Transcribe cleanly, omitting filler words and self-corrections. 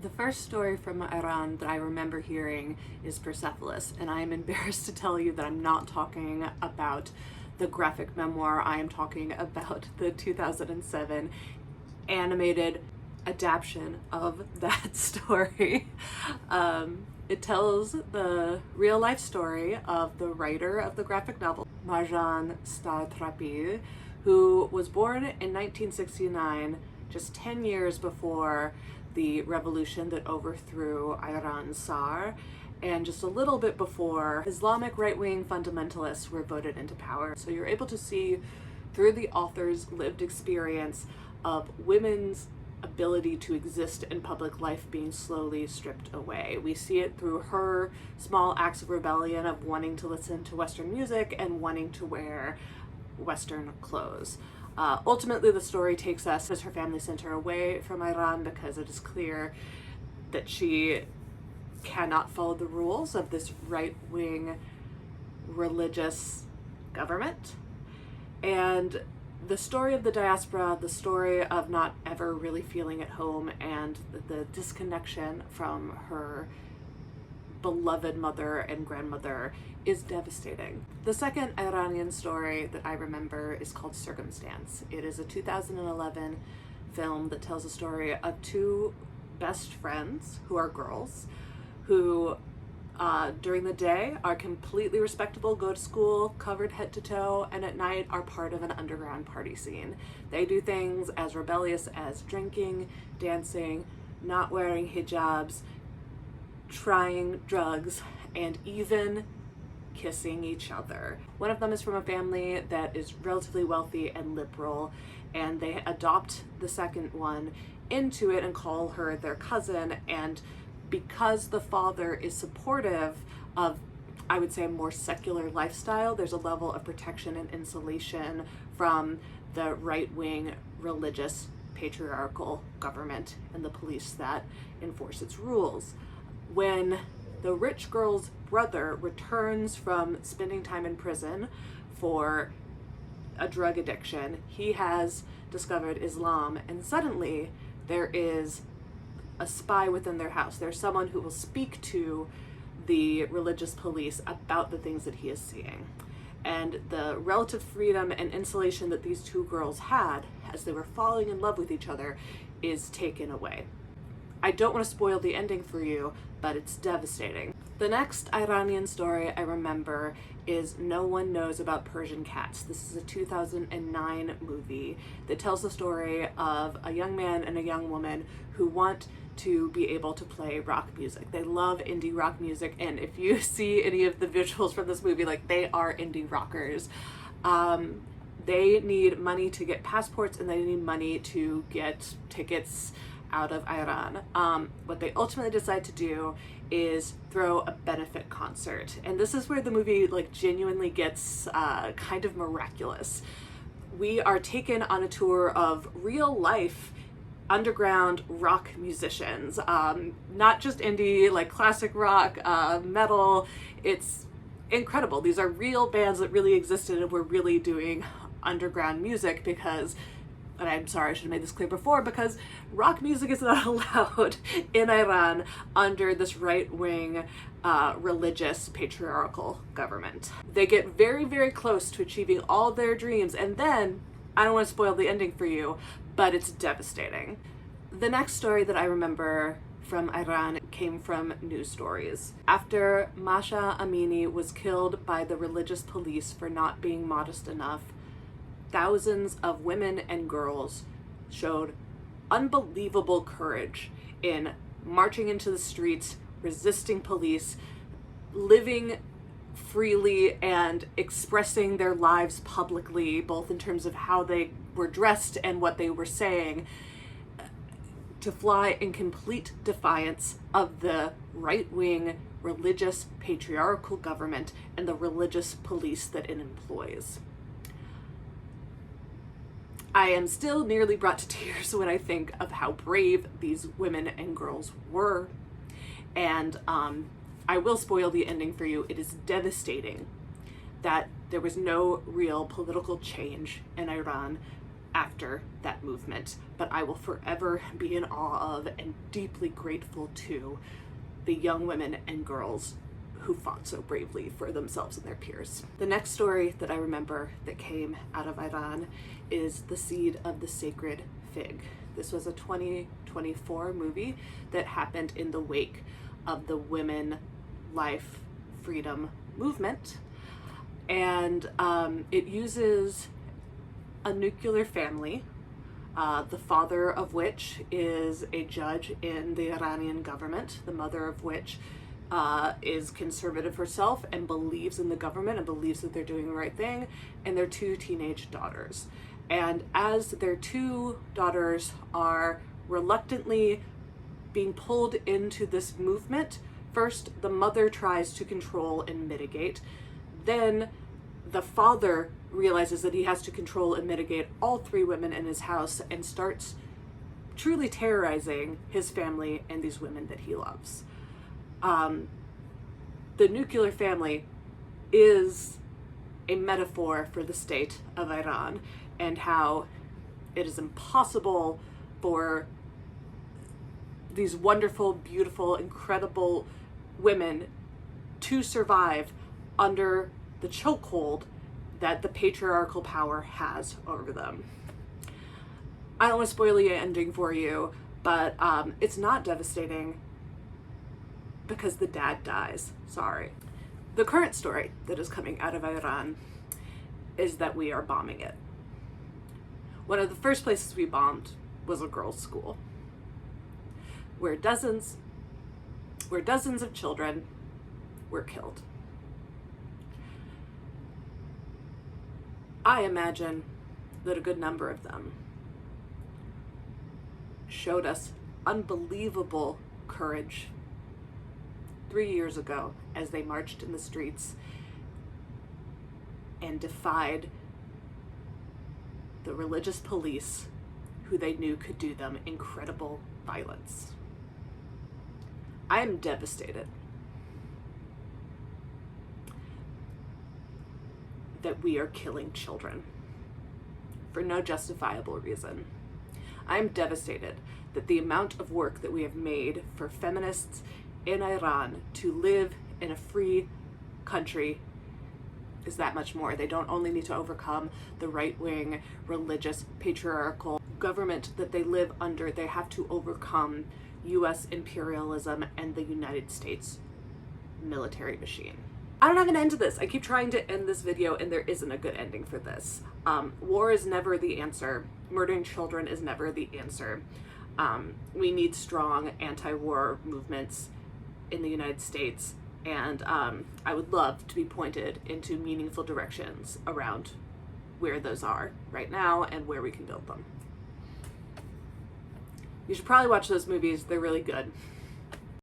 The first story from Iran that I remember hearing is Persepolis, and I am embarrassed to tell you that I'm not talking about the graphic memoir. I am talking about the 2007 animated adaptation of that story. It tells the real life story of the writer of the graphic novel, Marjan Startrapi, who was born in 1969, just 10 years before the revolution that overthrew Iran's Tsar, and just a little bit before Islamic right-wing fundamentalists were voted into power. So you're able to see through the author's lived experience of women's ability to exist in public life being slowly stripped away. We see it through her small acts of rebellion of wanting to listen to Western music and wanting to wear Western clothes. Ultimately, the story takes us as her family sent her away from Iran because it is clear that she cannot follow the rules of this right-wing religious government. And the story of the diaspora, the story of not ever really feeling at home, and the disconnection from her beloved mother and grandmother is devastating. The second Iranian story that I remember is called Circumstance. It is a 2011 film that tells the story of two best friends who are girls who during the day are completely respectable, go to school covered head to toe, and at night are part of an underground party scene. They do things as rebellious as drinking, dancing, not wearing hijabs, trying drugs, and even kissing each other. One of them is from a family that is relatively wealthy and liberal, and they adopt the second one into it and call her their cousin. And because the father is supportive of, I would say, a more secular lifestyle, there's a level of protection and insulation from the right-wing religious patriarchal government and the police that enforce its rules. When the rich girl's brother returns from spending time in prison for a drug addiction, he has discovered Islam, and suddenly there is a spy within their house. There's someone who will speak to the religious police about the things that he is seeing. And the relative freedom and insulation that these two girls had as they were falling in love with each other is taken away. I don't want to spoil the ending for you, but it's devastating. The next Iranian story I remember is No One Knows About Persian Cats. This is a 2009 movie that tells the story of a young man and a young woman who want to be able to play rock music. They love indie rock music, and if you see any of the visuals from this movie, like, they are indie rockers. They need money to get passports, and they need money to get tickets out of Iran. What they ultimately decide to do is throw a benefit concert. And this is where the movie genuinely gets kind of miraculous. We are taken on a tour of real life underground rock musicians, not just indie, classic rock, metal. It's incredible. These are real bands that really existed and were really doing underground music because, and I'm sorry, I should have made this clear before, because rock music is not allowed in Iran under this right-wing religious patriarchal government. They get very, very close to achieving all their dreams, and then, I don't want to spoil the ending for you, but it's devastating. The next story that I remember from Iran came from news stories. After Masha Amini was killed by the religious police for not being modest enough, thousands of women and girls showed unbelievable courage in marching into the streets, resisting police, living freely and expressing their lives publicly, both in terms of how they were dressed and what they were saying, to fly in complete defiance of the right-wing religious patriarchal government and the religious police that it employs. I am still nearly brought to tears when I think of how brave these women and girls were. And I will spoil the ending for you. It is devastating that there was no real political change in Iran after that movement, but I will forever be in awe of and deeply grateful to the young women and girls who fought so bravely for themselves and their peers. The next story that I remember that came out of Iran is The Seed of the Sacred Fig. This was a 2024 movie that happened in the wake of the women life freedom movement, and it uses a nuclear family, the father of which is a judge in the Iranian government, the mother of which is conservative herself and believes in the government and believes that they're doing the right thing, and their two teenage daughters. And as their two daughters are reluctantly being pulled into this movement, first the mother tries to control and mitigate, then the father realizes that he has to control and mitigate all three women in his house and starts truly terrorizing his family and these women that he loves. The nuclear family is a metaphor for the state of Iran and how it is impossible for these wonderful, beautiful, incredible women to survive under the chokehold that the patriarchal power has over them. I don't want to spoil the ending for you, but it's not devastating because the dad dies. Sorry. The current story that is coming out of Iran is that we are bombing it. One of the first places we bombed was a girls' school, where dozens of children were killed. I imagine that a good number of them showed us unbelievable courage 3 years ago as they marched in the streets and defied the religious police who they knew could do them incredible violence. I am devastated that we are killing children for no justifiable reason. I am devastated that the amount of work that we have made for feminists in Iran to live in a free country is that much more. They don't only need to overcome the right-wing, religious, patriarchal government that they live under, they have to overcome US imperialism and the United States military machine. I don't have an end to this. I keep trying to end this video and there isn't a good ending for this. War is never the answer. Murdering children is never the answer. We need strong anti-war movements in the United States, and I would love to be pointed into meaningful directions around where those are right now and where we can build them. You should probably watch those movies. They're really good.